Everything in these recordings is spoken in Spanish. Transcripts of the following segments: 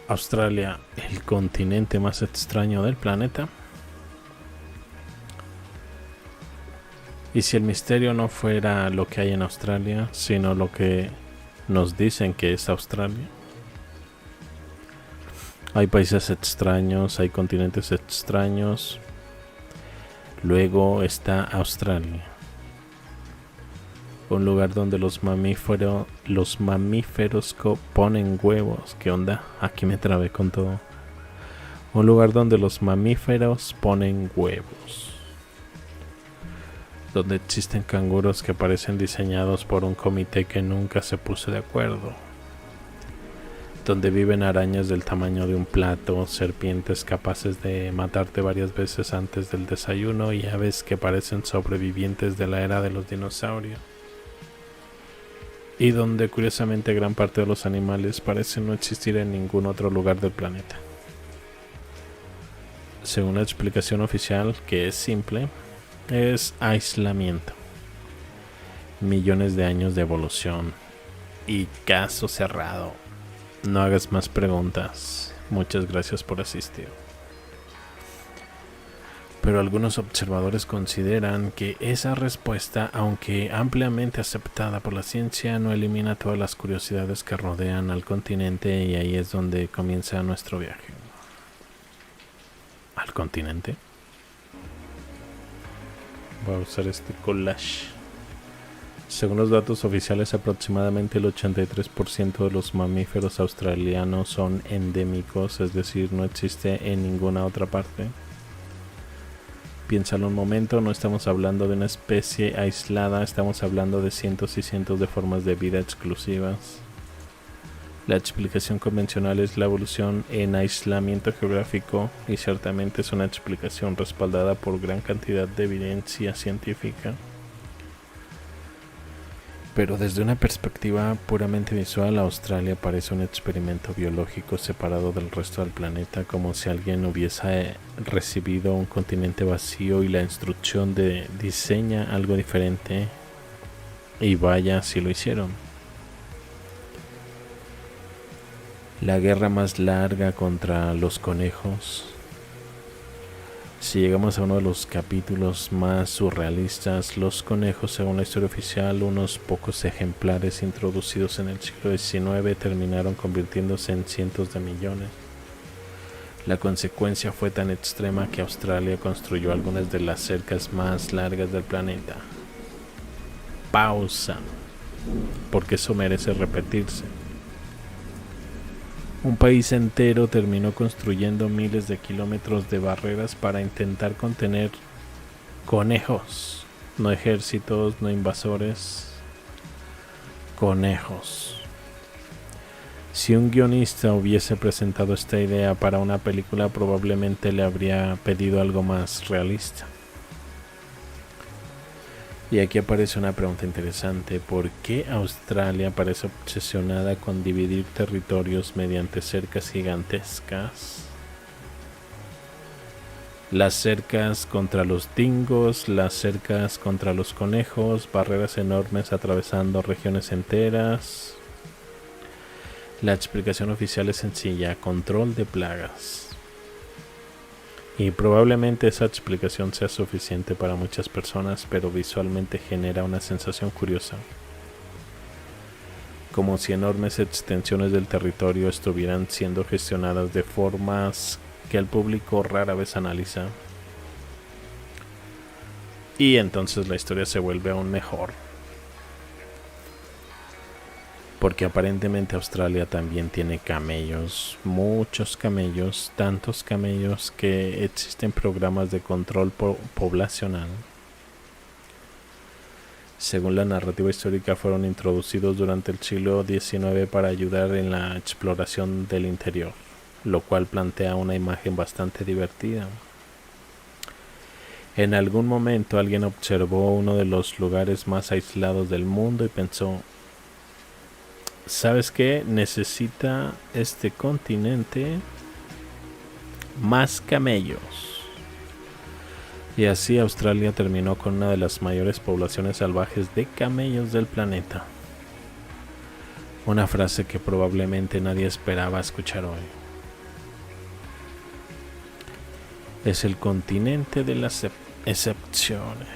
Australia, el continente más extraño del planeta. Y si el misterio no fuera lo que hay en Australia, sino lo que nos dicen que es Australia. Hay países extraños, hay continentes extraños. Luego está Australia, un lugar donde los mamíferos ponen huevos. ¿Qué onda? Aquí me trabé con todo. Un lugar donde los mamíferos ponen huevos, donde existen canguros que parecen diseñados por un comité que nunca se puso de acuerdo, donde viven arañas del tamaño de un plato, serpientes capaces de matarte varias veces antes del desayuno y aves que parecen sobrevivientes de la era de los dinosaurios, y donde curiosamente gran parte de los animales parecen no existir en ningún otro lugar del planeta. Según la explicación oficial, que es simple, es aislamiento, millones de años de evolución y caso cerrado. No hagas más preguntas. Muchas gracias por asistir. Pero algunos observadores consideran que esa respuesta, aunque ampliamente aceptada por la ciencia, no elimina todas las curiosidades que rodean al continente, y ahí es donde comienza nuestro viaje. ¿Al continente? Voy a usar este collage. Según los datos oficiales, aproximadamente el 83% de los mamíferos australianos son endémicos, es decir, no existe en ninguna otra parte. Piénsalo un momento, no estamos hablando de una especie aislada, estamos hablando de cientos y cientos de formas de vida exclusivas. La explicación convencional es la evolución en aislamiento geográfico, y ciertamente es una explicación respaldada por gran cantidad de evidencia científica. Pero desde una perspectiva puramente visual, Australia parece un experimento biológico separado del resto del planeta, como si alguien hubiese recibido un continente vacío y la instrucción de diseña algo diferente, y vaya si lo hicieron. La guerra más larga contra los conejos. Si llegamos a uno de los capítulos más surrealistas, los conejos, según la historia oficial, unos pocos ejemplares introducidos en el siglo XIX terminaron convirtiéndose en cientos de millones. La consecuencia fue tan extrema que Australia construyó algunas de las cercas más largas del planeta. Pausa, porque eso merece repetirse. Un país entero terminó construyendo miles de kilómetros de barreras para intentar contener conejos, no ejércitos, no invasores, conejos. Si un guionista hubiese presentado esta idea para una película, probablemente le habría pedido algo más realista. Y aquí aparece una pregunta interesante: ¿por qué Australia parece obsesionada con dividir territorios mediante cercas gigantescas? Las cercas contra los dingos, las cercas contra los conejos, barreras enormes atravesando regiones enteras. La explicación oficial es sencilla: control de plagas. Y probablemente esa explicación sea suficiente para muchas personas, pero visualmente genera una sensación curiosa. Como si enormes extensiones del territorio estuvieran siendo gestionadas de formas que el público rara vez analiza. Y entonces la historia se vuelve aún mejor, porque aparentemente Australia también tiene camellos, muchos camellos, tantos camellos que existen programas de control poblacional. Según la narrativa histórica, fueron introducidos durante el siglo XIX para ayudar en la exploración del interior, lo cual plantea una imagen bastante divertida. En algún momento alguien observó uno de los lugares más aislados del mundo y pensó: ¿sabes qué? Necesita este continente más camellos. Y así Australia terminó con una de las mayores poblaciones salvajes de camellos del planeta. Una frase que probablemente nadie esperaba escuchar hoy. Es el continente de las excepciones.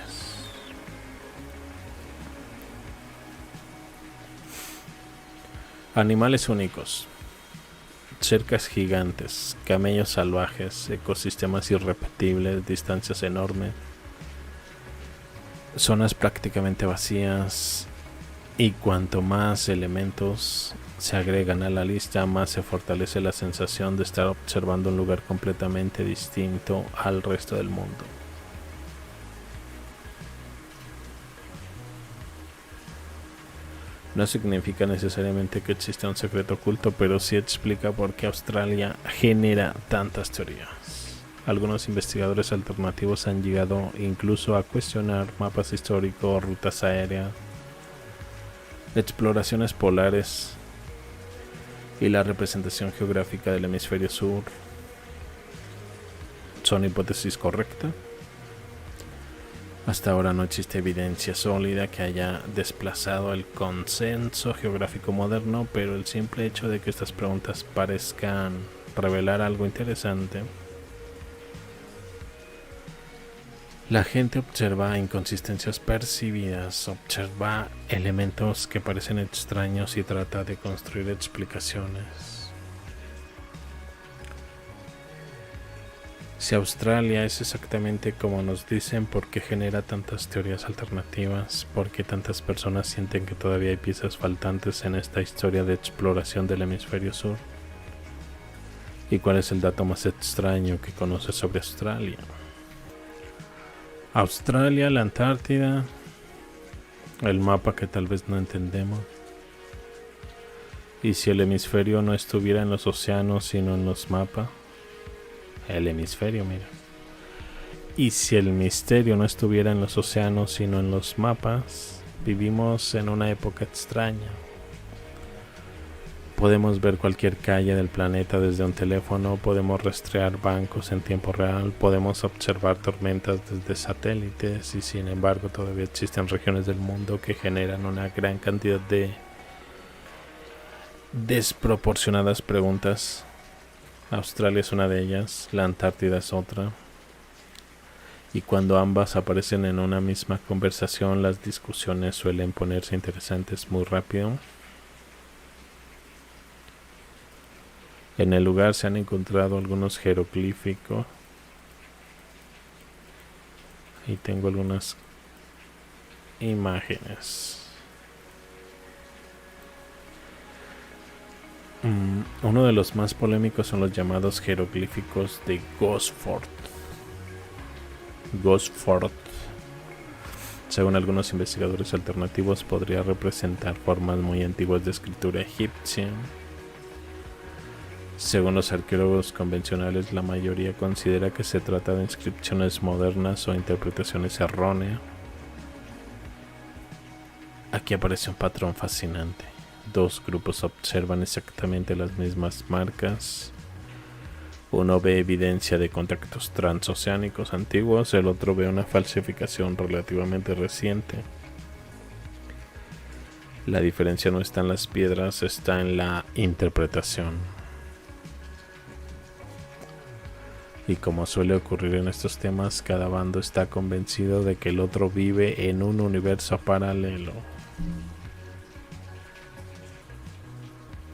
Animales únicos. Cercas gigantes, camellos salvajes, ecosistemas irrepetibles, distancias enormes, zonas prácticamente vacías, y cuanto más elementos se agregan a la lista, más se fortalece la sensación de estar observando un lugar completamente distinto al resto del mundo. No significa necesariamente que exista un secreto oculto, pero sí explica por qué Australia genera tantas teorías. Algunos investigadores alternativos han llegado incluso a cuestionar mapas históricos, rutas aéreas, exploraciones polares y la representación geográfica del hemisferio sur. ¿Son hipótesis correctas? Hasta ahora no existe evidencia sólida que haya desplazado el consenso geográfico moderno, pero el simple hecho de que estas preguntas parezcan revelar algo interesante. La gente observa inconsistencias percibidas, observa elementos que parecen extraños y trata de construir explicaciones. Si Australia es exactamente como nos dicen, ¿por qué genera tantas teorías alternativas? ¿Por qué tantas personas sienten que todavía hay piezas faltantes en esta historia de exploración del hemisferio sur? ¿Y cuál es el dato más extraño que conoces sobre Australia? Australia, la Antártida, el mapa que tal vez no entendemos. ¿Y si el hemisferio no estuviera en los océanos sino en los mapas? El hemisferio, mira. Y si el misterio no estuviera en los océanos sino en los mapas, vivimos en una época extraña. Podemos ver cualquier calle del planeta desde un teléfono, podemos rastrear bancos en tiempo real, podemos observar tormentas desde satélites y sin embargo todavía existen regiones del mundo que generan una gran cantidad de desproporcionadas preguntas. Australia es una de ellas, la Antártida es otra. Y cuando ambas aparecen en una misma conversación, las discusiones suelen ponerse interesantes muy rápido. En el lugar se han encontrado algunos jeroglíficos. Y tengo algunas imágenes. Uno de los más polémicos son los llamados jeroglíficos de Gosford. Según algunos investigadores alternativos, podría representar formas muy antiguas de escritura egipcia. Según los arqueólogos convencionales, la mayoría considera que se trata de inscripciones modernas o interpretaciones erróneas. Aquí aparece un patrón fascinante. Dos grupos observan exactamente las mismas marcas. Uno ve evidencia de contactos transoceánicos antiguos, el otro ve una falsificación relativamente reciente. La diferencia no está en las piedras, está en la interpretación. Y como suele ocurrir en estos temas, cada bando está convencido de que el otro vive en un universo paralelo.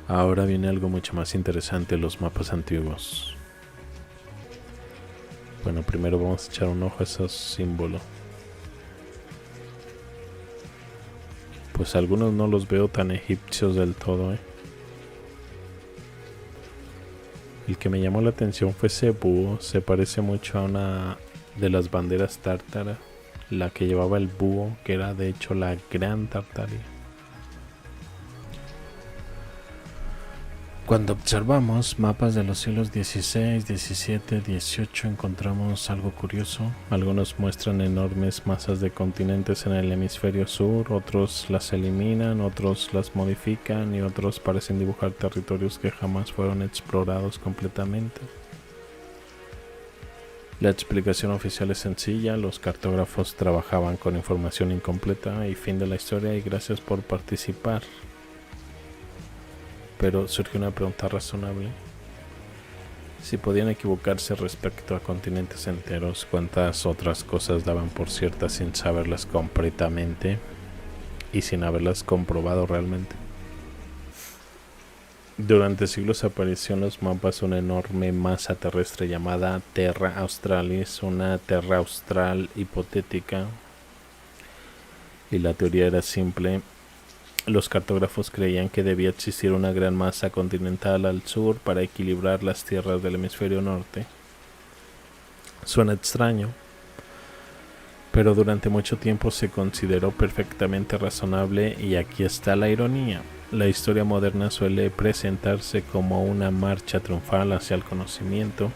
Ahora viene algo mucho más interesante, los mapas antiguos. Bueno, primero vamos a echar un ojo a esos símbolos. Pues algunos no los veo tan egipcios del todo, El que me llamó la atención fue ese búho, se parece mucho a una de las banderas tártara, la que llevaba el búho, que era de hecho la Gran Tartaria. Cuando observamos mapas de los siglos XVI, XVII, XVIII encontramos algo curioso. Algunos muestran enormes masas de continentes en el hemisferio sur, otros las eliminan, otros las modifican y otros parecen dibujar territorios que jamás fueron explorados completamente. La explicación oficial es sencilla, los cartógrafos trabajaban con información incompleta y fin de la historia y gracias por participar. Pero surge una pregunta razonable. Si podían equivocarse respecto a continentes enteros, ¿cuántas otras cosas daban por ciertas sin saberlas completamente y sin haberlas comprobado realmente? Durante siglos apareció en los mapas una enorme masa terrestre llamada Terra Australis, una Terra Austral hipotética, y la teoría era simple. Los cartógrafos creían que debía existir una gran masa continental al sur para equilibrar las tierras del hemisferio norte. Suena extraño, pero durante mucho tiempo se consideró perfectamente razonable, y aquí está la ironía. La historia moderna suele presentarse como una marcha triunfal hacia el conocimiento.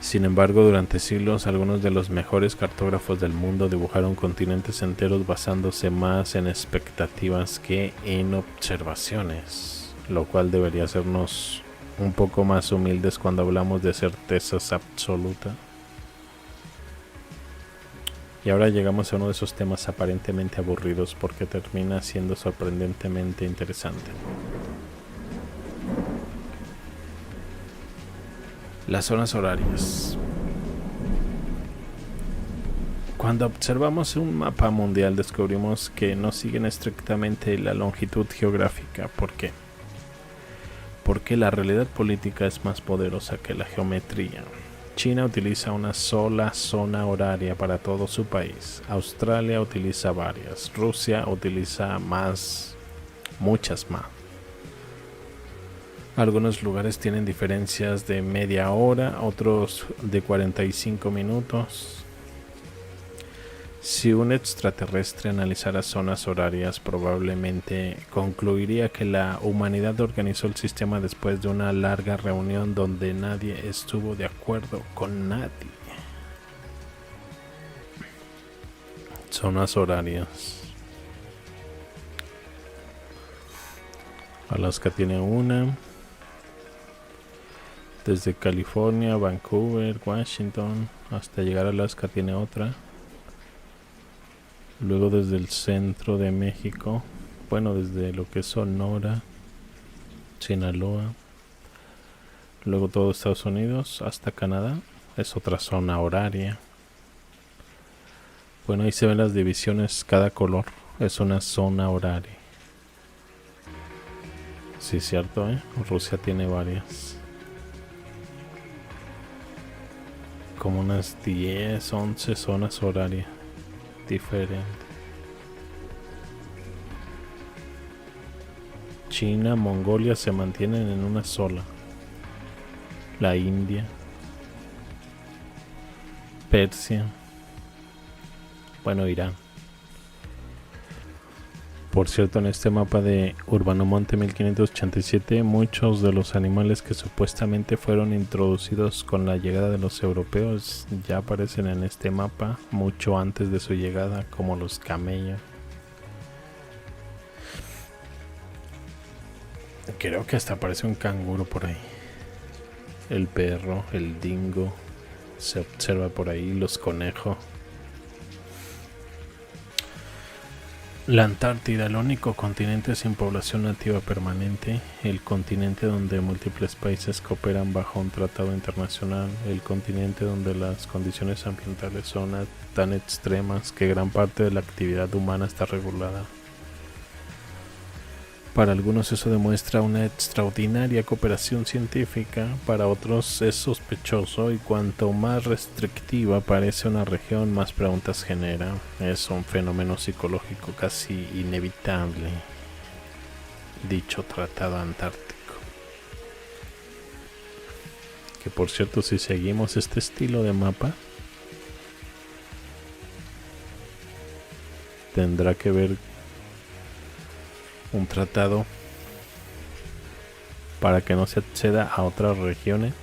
Sin embargo, durante siglos, algunos de los mejores cartógrafos del mundo dibujaron continentes enteros basándose más en expectativas que en observaciones, lo cual debería hacernos un poco más humildes cuando hablamos de certezas absolutas. Y ahora llegamos a uno de esos temas aparentemente aburridos porque termina siendo sorprendentemente interesante. Las zonas horarias. Cuando observamos un mapa mundial descubrimos que no siguen estrictamente la longitud geográfica. ¿Por qué? Porque la realidad política es más poderosa que la geometría. China utiliza una sola zona horaria para todo su país. Australia utiliza varias. Rusia utiliza muchas más. Algunos lugares tienen diferencias de media hora, otros de 45 minutos. Si un extraterrestre analizara zonas horarias, probablemente concluiría que la humanidad organizó el sistema después de una larga reunión donde nadie estuvo de acuerdo con nadie. Zonas horarias. Alaska tiene una. Desde California, Vancouver, Washington, hasta llegar a Alaska tiene otra. Luego desde el centro de México, desde lo que es Sonora, Sinaloa, luego todo Estados Unidos hasta Canadá, es otra zona horaria. Ahí se ven las divisiones, cada color es una zona horaria. Sí, cierto, Rusia tiene varias. Como unas 10, 11 zonas horarias diferentes. China, Mongolia se mantienen en una sola. La India, Persia, Irán. Por cierto, en este mapa de Urbanomonte 1587, muchos de los animales que supuestamente fueron introducidos con la llegada de los europeos ya aparecen en este mapa mucho antes de su llegada, como los camellos. Creo que hasta aparece un canguro por ahí. El perro, el dingo, se observa por ahí, los conejos. La Antártida, el único continente sin población nativa permanente, el continente donde múltiples países cooperan bajo un tratado internacional, el continente donde las condiciones ambientales son tan extremas que gran parte de la actividad humana está regulada. Para algunos eso demuestra una extraordinaria cooperación científica, para otros es sospechoso, y cuanto más restrictiva parece una región, más preguntas genera. Es un fenómeno psicológico casi inevitable, dicho tratado antártico. Que por cierto, si seguimos este estilo de mapa, tendrá que ver un tratado para que no se acceda a otras regiones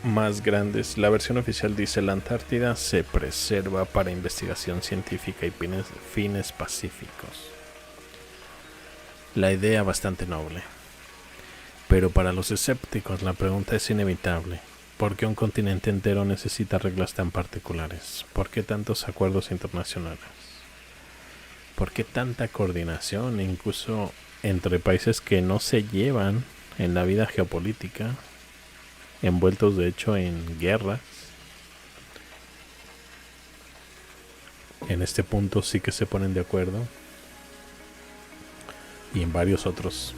más grandes. La versión oficial dice: la Antártida se preserva para investigación científica y fines pacíficos. La idea bastante noble, pero para los escépticos la pregunta es inevitable: ¿por qué un continente entero necesita reglas tan particulares? ¿Por qué tantos acuerdos internacionales? ¿Por qué tanta coordinación? Incluso entre países que no se llevan en la vida geopolítica, envueltos de hecho en guerras. En este punto sí que se ponen de acuerdo, y en varios otros.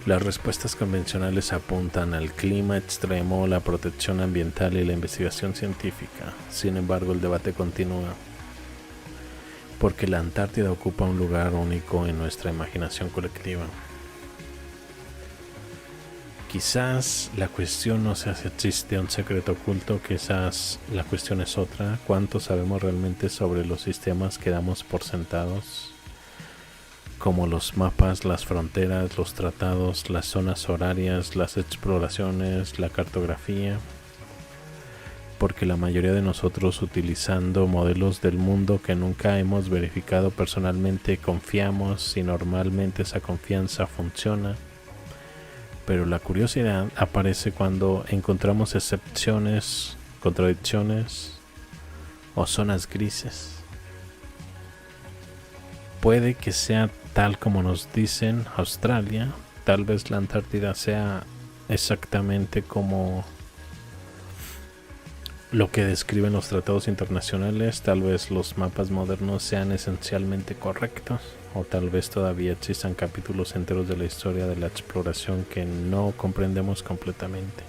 Las respuestas convencionales apuntan al clima extremo, la protección ambiental y la investigación científica. Sin embargo, el debate continúa, porque la Antártida ocupa un lugar único en nuestra imaginación colectiva. Quizás la cuestión no sea si existe un secreto oculto, quizás la cuestión es otra: ¿cuánto sabemos realmente sobre los sistemas que damos por sentados, como los mapas, las fronteras, los tratados, las zonas horarias, las exploraciones, la cartografía? Porque la mayoría de nosotros, utilizando modelos del mundo que nunca hemos verificado personalmente, confiamos, y normalmente esa confianza funciona. Pero la curiosidad aparece cuando encontramos excepciones, contradicciones o zonas grises. Puede que sea tal como nos dicen Australia, tal vez la Antártida sea exactamente como lo que describen los tratados internacionales, tal vez los mapas modernos sean esencialmente correctos, o tal vez todavía existan capítulos enteros de la historia de la exploración que no comprendemos completamente.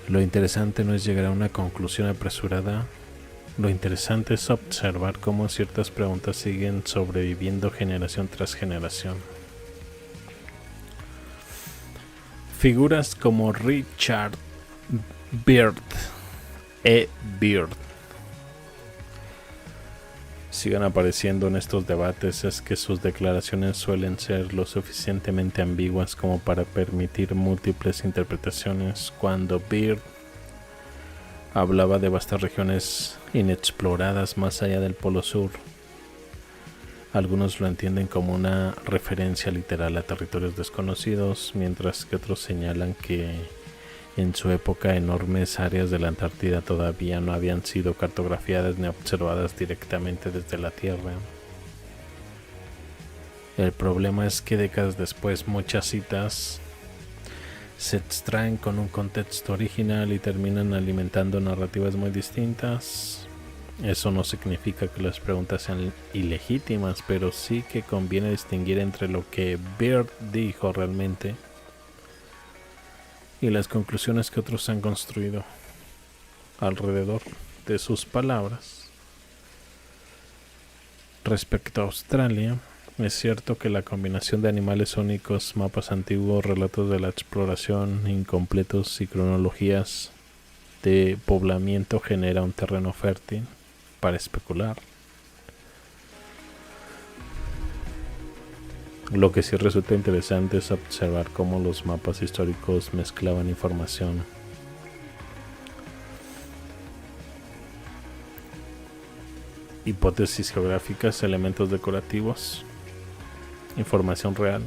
Lo interesante no es llegar a una conclusión apresurada. Lo interesante es observar cómo ciertas preguntas siguen sobreviviendo generación tras generación. Figuras como Richard Byrd, Byrd, sigan apareciendo en estos debates es que sus declaraciones suelen ser lo suficientemente ambiguas como para permitir múltiples interpretaciones. Cuando Byrd hablaba de vastas regiones inexploradas más allá del Polo Sur, algunos lo entienden como una referencia literal a territorios desconocidos, mientras que otros señalan que en su época enormes áreas de la Antártida todavía no habían sido cartografiadas ni observadas directamente desde la Tierra. El problema es que décadas después muchas citas se extraen con un contexto original y terminan alimentando narrativas muy distintas. Eso no significa que las preguntas sean ilegítimas, pero sí que conviene distinguir entre lo que Byrd dijo realmente y las conclusiones que otros han construido alrededor de sus palabras. Respecto a Australia, es cierto que la combinación de animales únicos, mapas antiguos, relatos de la exploración incompletos y cronologías de poblamiento genera un terreno fértil para especular. Lo que sí resulta interesante es observar cómo los mapas históricos mezclaban información hipótesis geográficas, elementos decorativos, información real.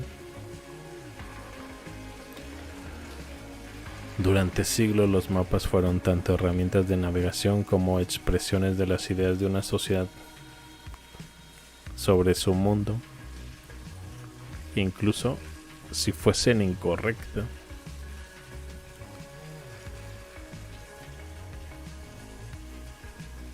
Durante siglos los mapas fueron tanto herramientas de navegación como expresiones de las ideas de una sociedad sobre su mundo, incluso si fuesen incorrectos.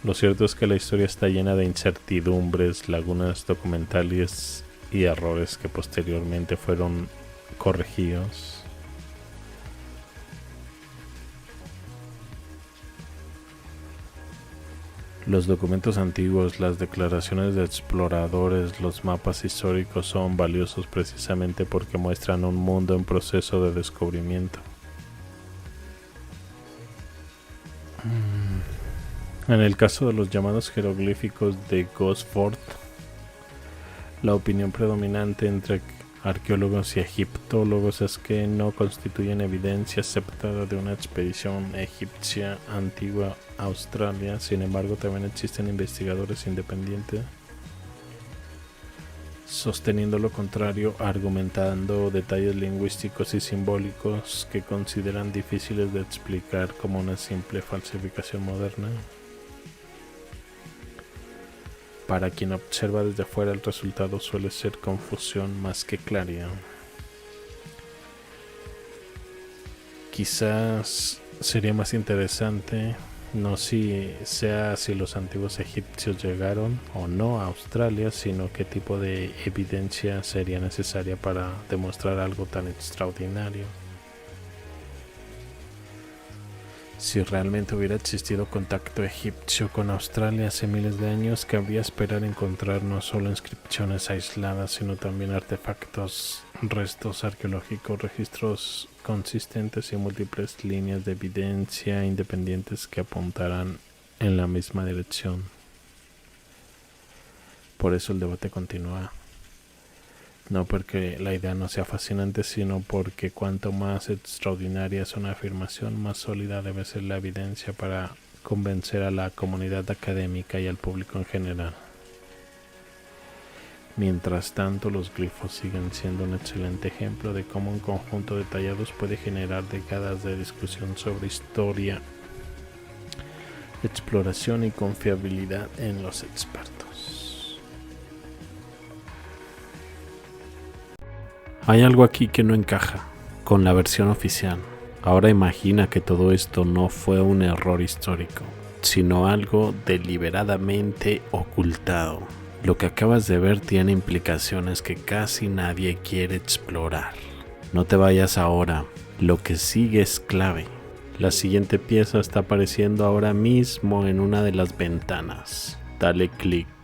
Lo cierto es que la historia está llena de incertidumbres, lagunas documentales y errores que posteriormente fueron corregidos. Los documentos antiguos, las declaraciones de exploradores, los mapas históricos son valiosos precisamente porque muestran un mundo en proceso de descubrimiento. En el caso de los llamados jeroglíficos de Gosford, la opinión predominante entre arqueólogos y egiptólogos es que no constituyen evidencia aceptada de una expedición egipcia antigua a Australia. Sin embargo, también existen investigadores independientes sosteniendo lo contrario, argumentando detalles lingüísticos y simbólicos que consideran difíciles de explicar como una simple falsificación moderna. Para quien observa desde fuera, el resultado suele ser confusión más que claridad. Quizás sería más interesante, no si los antiguos egipcios llegaron o no a Australia, sino qué tipo de evidencia sería necesaria para demostrar algo tan extraordinario. Si realmente hubiera existido contacto egipcio con Australia hace miles de años, cabría esperar encontrar no solo inscripciones aisladas, sino también artefactos, restos arqueológicos, registros consistentes y múltiples líneas de evidencia independientes que apuntaran en la misma dirección. Por eso el debate continúa. No porque la idea no sea fascinante, sino porque cuanto más extraordinaria es una afirmación, más sólida debe ser la evidencia para convencer a la comunidad académica y al público en general. Mientras tanto, los glifos siguen siendo un excelente ejemplo de cómo un conjunto de tallados puede generar décadas de discusión sobre historia, exploración y confiabilidad en los expertos. Hay algo aquí que no encaja con la versión oficial. Ahora imagina que todo esto no fue un error histórico, sino algo deliberadamente ocultado. Lo que acabas de ver tiene implicaciones que casi nadie quiere explorar. No te vayas ahora, lo que sigue es clave. La siguiente pieza está apareciendo ahora mismo en una de las ventanas. Dale clic.